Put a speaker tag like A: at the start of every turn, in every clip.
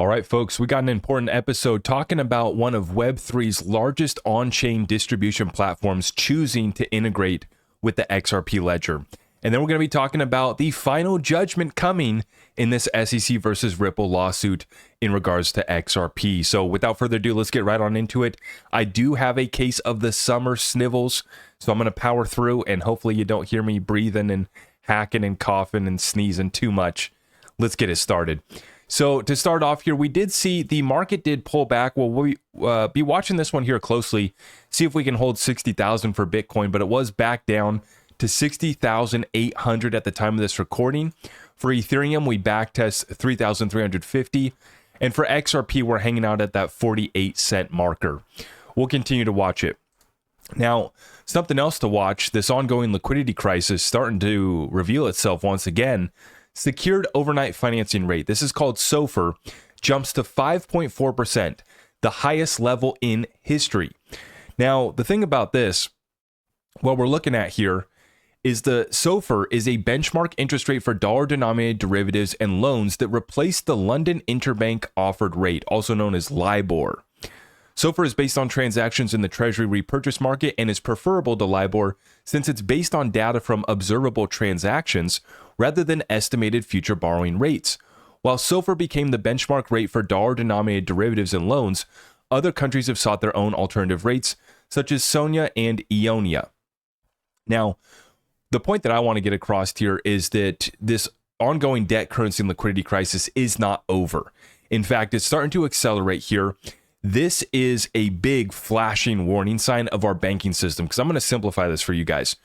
A: All right, folks, we got an important episode talking about one of Web3's largest on-chain distribution platforms choosing to integrate with the XRP ledger. And then we're going to be talking about the final judgment coming in this SEC versus Ripple lawsuit in regards to XRP. So without further ado, let's get right on into it. I do have a case of the summer snivels, so I'm going to power through, and hopefully you don't hear me breathing and hacking and coughing and sneezing too much. Let's get it started. So to start off here, we did see the market did pull back. We'll be watching this one here closely, see if we can hold 60,000 for Bitcoin, but it was back down to 60,800 at the time of this recording. For Ethereum, we back test 3,350. And for XRP, we're hanging out at that 48-cent marker. We'll continue to watch it. Now, something else to watch, this ongoing liquidity crisis starting to reveal itself once again. Secured overnight financing rate, this is called SOFR, jumps to 5.4%, the highest level in history. Now, the thing about this, what we're looking at here, is the SOFR is a benchmark interest rate for dollar-denominated derivatives and loans that replace the London Interbank Offered Rate, also known as LIBOR. SOFR is based on transactions in the Treasury repurchase market and is preferable to LIBOR since it's based on data from observable transactions rather than estimated future borrowing rates. While SOFR became the benchmark rate for dollar-denominated derivatives and loans, other countries have sought their own alternative rates, such as SONIA and Ionia. Now, the point that I want to get across here is that this ongoing debt, currency, and liquidity crisis is not over. In fact, it's starting to accelerate here. This is a big flashing warning sign of our banking system, because I'm going to simplify this for you guys.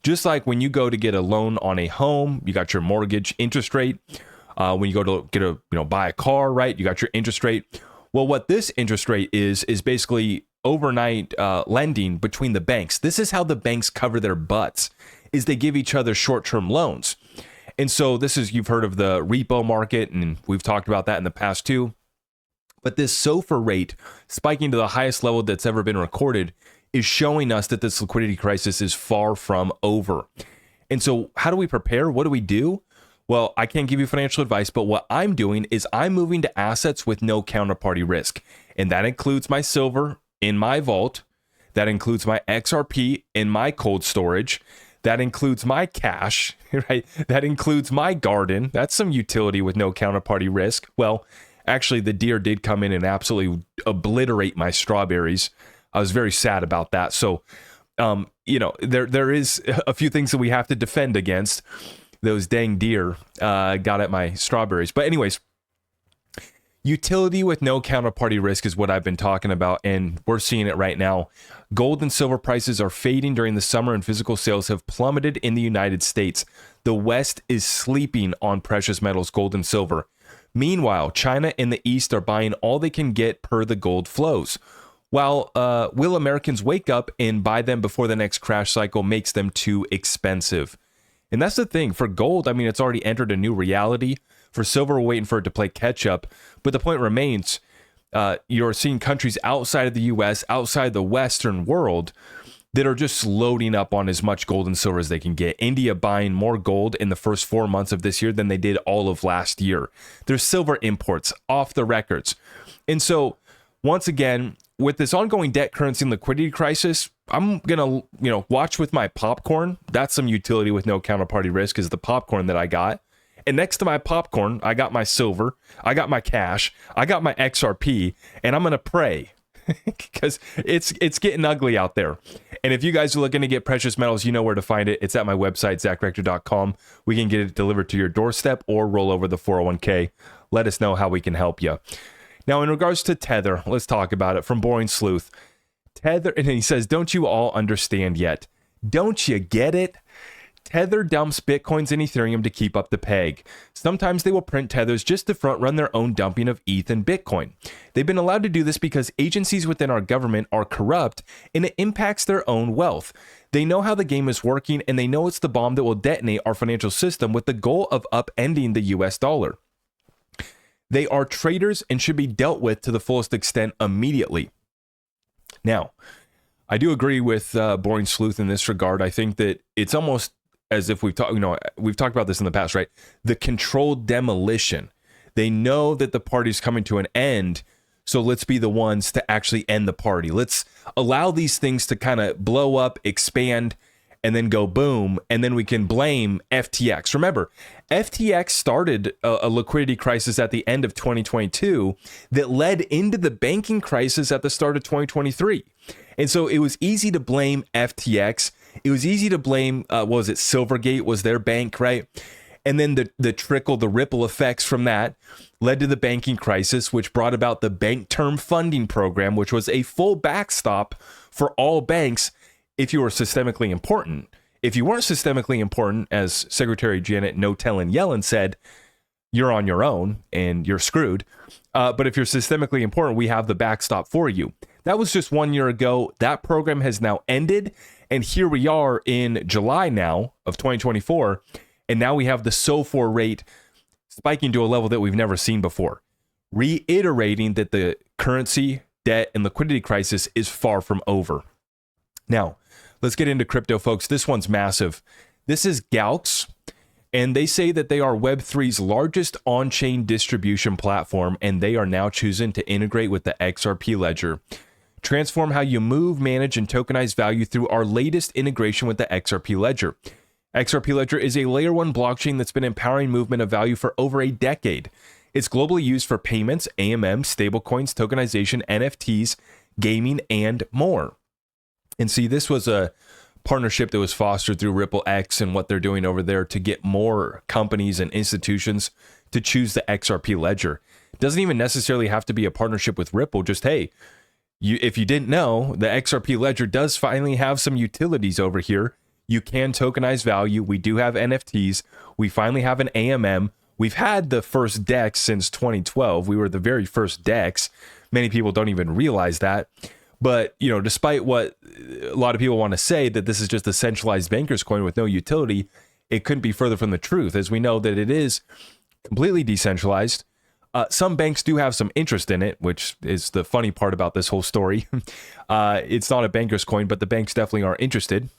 A: Just like when you go to get a loan on a home, you got your mortgage interest rate. When you go to buy a car, right, you got your interest rate. Well, what this interest rate is basically overnight lending between the banks. This is how the banks cover their butts, is they give each other short-term loans. And so this is, you've heard of the repo market, and we've talked about that in the past too. But this SOFR rate spiking to the highest level that's ever been recorded is showing us that this liquidity crisis is far from over. And so how do we prepare? What do we do? Well, I can't give you financial advice, but what I'm doing is I'm moving to assets with no counterparty risk. And that includes my silver in my vault. That includes my XRP in my cold storage. That includes my cash, right? That includes my garden. That's some utility with no counterparty risk. Well, actually, the deer did come in and absolutely obliterate my strawberries. I was very sad about that. So, there is a few things that we have to defend against. Those dang deer got at my strawberries. But anyways, utility with no counterparty risk is what I've been talking about, and we're seeing it right now. Gold and silver prices are fading during the summer, and physical sales have plummeted in the United States. The West is sleeping on precious metals, gold and silver. Meanwhile, China and the East are buying all they can get per the gold flows. While will Americans wake up and buy them before the next crash cycle makes them too expensive? And that's the thing. For gold, I mean, it's already entered a new reality. For silver, we're waiting for it to play catch up. But the point remains, you're seeing countries outside of the U.S., outside the Western world, that are just loading up on as much gold and silver as they can get. India buying more gold in the first 4 months of this year than they did all of last year. There's silver imports off the records. And so, once again, with this ongoing debt, currency, and liquidity crisis, I'm going to, watch with my popcorn. That's some utility with no counterparty risk, is the popcorn that I got. And next to my popcorn, I got my silver, I got my cash, I got my XRP, and I'm going to pray because it's getting ugly out there. And if you guys are looking to get precious metals, you know where to find it. It's at my website, ZachRector.com. We can get it delivered to your doorstep or roll over the 401k. Let us know how we can help you. Now, in regards to Tether, let's talk about it. From Boring Sleuth. Tether, and he says, don't you all understand yet? Don't you get it? Tether dumps Bitcoins and Ethereum to keep up the peg. Sometimes they will print Tethers just to front run their own dumping of ETH and Bitcoin. They've been allowed to do this because agencies within our government are corrupt and it impacts their own wealth. They know how the game is working and they know it's the bomb that will detonate our financial system with the goal of upending the US dollar. They are traitors and should be dealt with to the fullest extent immediately. Now, I do agree with Boring Sleuth in this regard. I think that it's almost as if we've talked about this in the past, right? The controlled demolition They know that the party's coming to an end. So let's be the ones to actually end the party. Let's allow these things to kind of blow up, expand, and then go boom. And then we can blame FTX. Remember, FTX started a liquidity crisis at the end of 2022 that led into the banking crisis at the start of 2023. And so it was easy to blame FTX. It was easy to blame, what was it? Silvergate was their bank, right? And then the trickle, the ripple effects from that led to the banking crisis, which brought about the Bank Term Funding Program, which was a full backstop for all banks if you were systemically important. If you weren't systemically important, as Secretary Janet No-Tellin Yellen said, you're on your own and you're screwed. But if you're systemically important, we have the backstop for you. That was just 1 year ago. That program has now ended. And here we are in July now of 2024. And now we have the SOFR rate spiking to a level that we've never seen before, reiterating that the currency, debt, and liquidity crisis is far from over. Now, let's get into crypto, folks. This one's massive. This is Gaux, and they say that they are Web3's largest on-chain distribution platform, and they are now choosing to integrate with the XRP ledger. Transform how you move, manage, and tokenize value through our latest integration with the XRP ledger. XRP Ledger is a layer 1 blockchain that's been empowering movement of value for over a decade. It's globally used for payments, AMM, stablecoins, tokenization, NFTs, gaming, and more. And see, this was a partnership that was fostered through Ripple X and what they're doing over there to get more companies and institutions to choose the XRP Ledger. It doesn't even necessarily have to be a partnership with Ripple. Just, hey, if you didn't know, the XRP Ledger does finally have some utilities over here. You can tokenize value. We do have NFTs. We finally have an AMM. We've had the first DEX since 2012. We were the very first DEX. Many people don't even realize that. But, you know, despite what a lot of people want to say that this is just a centralized banker's coin with no utility, it couldn't be further from the truth, as we know that it is completely decentralized. Some banks do have some interest in it, which is the funny part about this whole story. It's not a banker's coin, but the banks definitely are interested.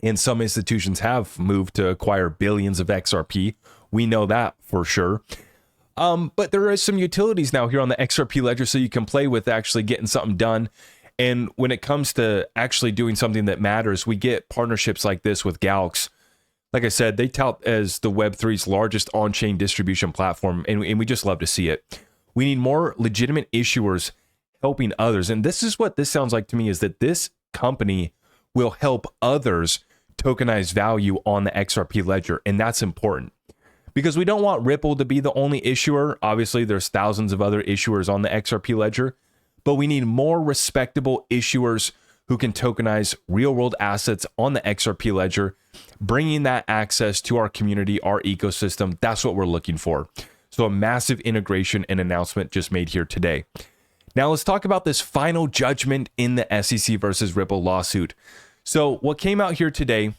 A: And some institutions have moved to acquire billions of XRP. We know that for sure. But there is some utilities now here on the XRP ledger so you can play with actually getting something done. And when it comes to actually doing something that matters, we get partnerships like this with Gaux. Like I said, they tout as the Web3's largest on-chain distribution platform, and we just love to see it. We need more legitimate issuers helping others. And this is what this sounds like to me, is that this company will help others tokenize value on the XRP ledger. And that's important because we don't want Ripple to be the only issuer. Obviously, there's thousands of other issuers on the XRP ledger, but we need more respectable issuers who can tokenize real world assets on the XRP ledger, bringing that access to our community, our ecosystem. That's what we're looking for. So a massive integration and announcement just made here today. Now let's talk about this final judgment in the SEC versus Ripple lawsuit. So what came out here today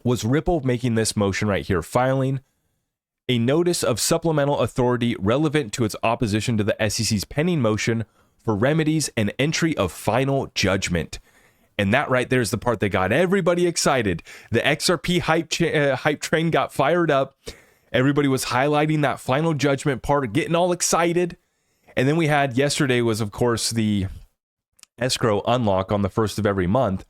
A: was Ripple making this motion right here, filing a notice of supplemental authority relevant to its opposition to the SEC's pending motion for remedies and entry of final judgment. And that right there is the part that got everybody excited. The XRP hype train got fired up. Everybody was highlighting that final judgment part, getting all excited. And then we had yesterday was, of course, the escrow unlock on the first of every month.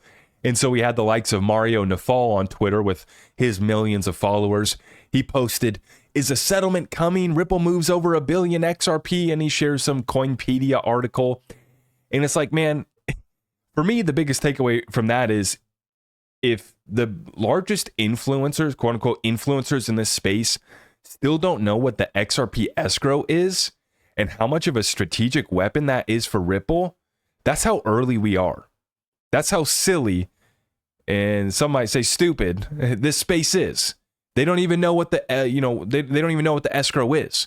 A: And so we had the likes of Mario Nafal on Twitter with his millions of followers. He posted, "Is a settlement coming? Ripple moves over 1 billion XRP," and he shares some Coinpedia article. And it's like, man, for me, the biggest takeaway from that is if the largest influencers, quote unquote, influencers in this space still don't know what the XRP escrow is and how much of a strategic weapon that is for Ripple, that's how early we are. That's how silly, and some might say stupid, this space is. They don't even know what the, they don't even know what the escrow is.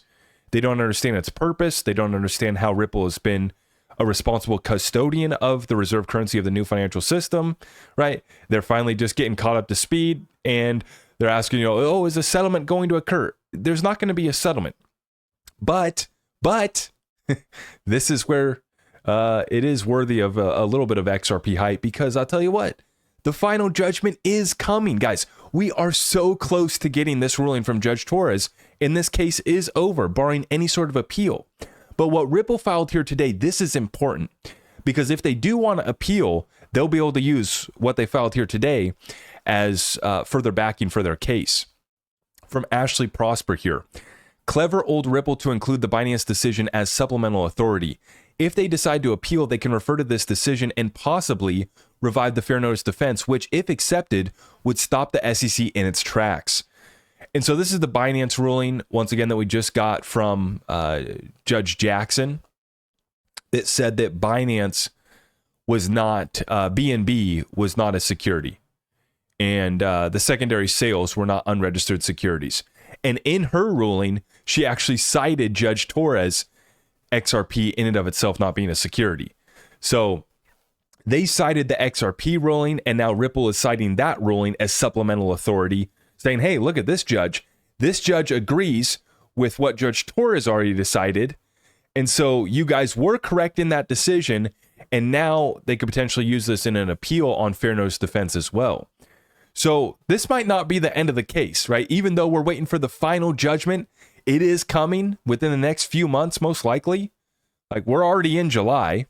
A: They don't understand its purpose. They don't understand how Ripple has been a responsible custodian of the reserve currency of the new financial system, right? They're finally just getting caught up to speed, and they're asking, oh, is a settlement going to occur? There's not going to be a settlement. But this is where it is worthy of a little bit of XRP hype, because I'll tell you what, The final judgment is coming, guys. We are so close to getting this ruling from Judge Torres, and this case is over, barring any sort of appeal. But what Ripple filed here today, this is important, because if they do want to appeal, they'll be able to use what they filed here today as further backing for their case. From Ashley Prosper here. Clever old Ripple to include the Binance decision as supplemental authority. If they decide to appeal, they can refer to this decision and possibly revive the fair notice defense, which, if accepted, would stop the SEC in its tracks. And so this is the Binance ruling, once again, that we just got from Judge Jackson, that said that Binance was not, BNB was not a security. And the secondary sales were not unregistered securities. And in her ruling, she actually cited Judge Torres' XRP in and of itself not being a security. So they cited the XRP ruling, and now Ripple is citing that ruling as supplemental authority, saying, hey, look at this judge. This judge agrees with what Judge Torres already decided. And so you guys were correct in that decision, and now they could potentially use this in an appeal on fair notice defense as well. So this might not be the end of the case, right? Even though we're waiting for the final judgment, it is coming within the next few months, most likely. Like, we're already in July.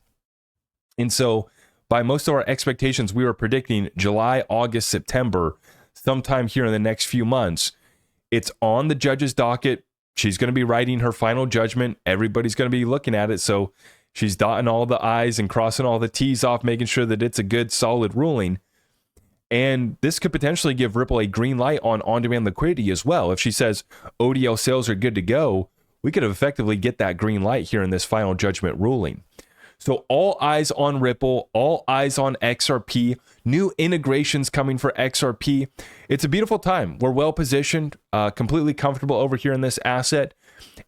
A: And so by most of our expectations, we were predicting July, August, September, sometime here in the next few months. It's on the judge's docket. She's going to be writing her final judgment. Everybody's going to be looking at it. So she's dotting all the I's and crossing all the T's off, making sure that it's a good, solid ruling. And this could potentially give Ripple a green light on on-demand liquidity as well. If she says ODL sales are good to go, we could effectively get that green light here in this final judgment ruling. So all eyes on Ripple, all eyes on XRP, new integrations coming for XRP. It's a beautiful time. We're well positioned, completely comfortable over here in this asset.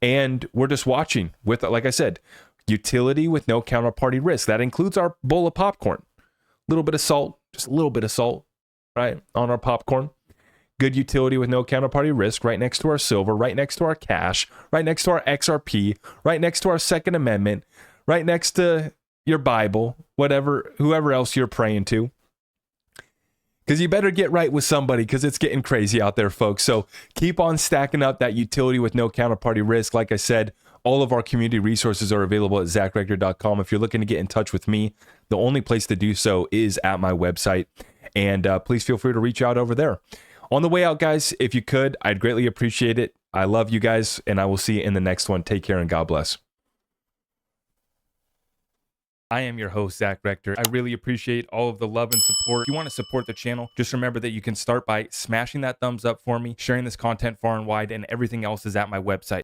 A: And we're just watching with, like I said, utility with no counterparty risk. That includes our bowl of popcorn. A little bit of salt, just a little bit of salt, right, on our popcorn. Good utility with no counterparty risk, right next to our silver, right next to our cash, right next to our XRP, right next to our Second Amendment, right next to your Bible, whoever else you're praying to. Because you better get right with somebody, because it's getting crazy out there, folks. So keep on stacking up that utility with no counterparty risk. Like I said, all of our community resources are available at zachrector.com. If you're looking to get in touch with me, the only place to do so is at my website. And please feel free to reach out over there. On the way out, guys, if you could, I'd greatly appreciate it. I love you guys, and I will see you in the next one. Take care and God bless. I am your host, Zach Rector. I really appreciate all of the love and support. If you want to support the channel, just remember that you can start by smashing that thumbs up for me, sharing this content far and wide, and everything else is at my website.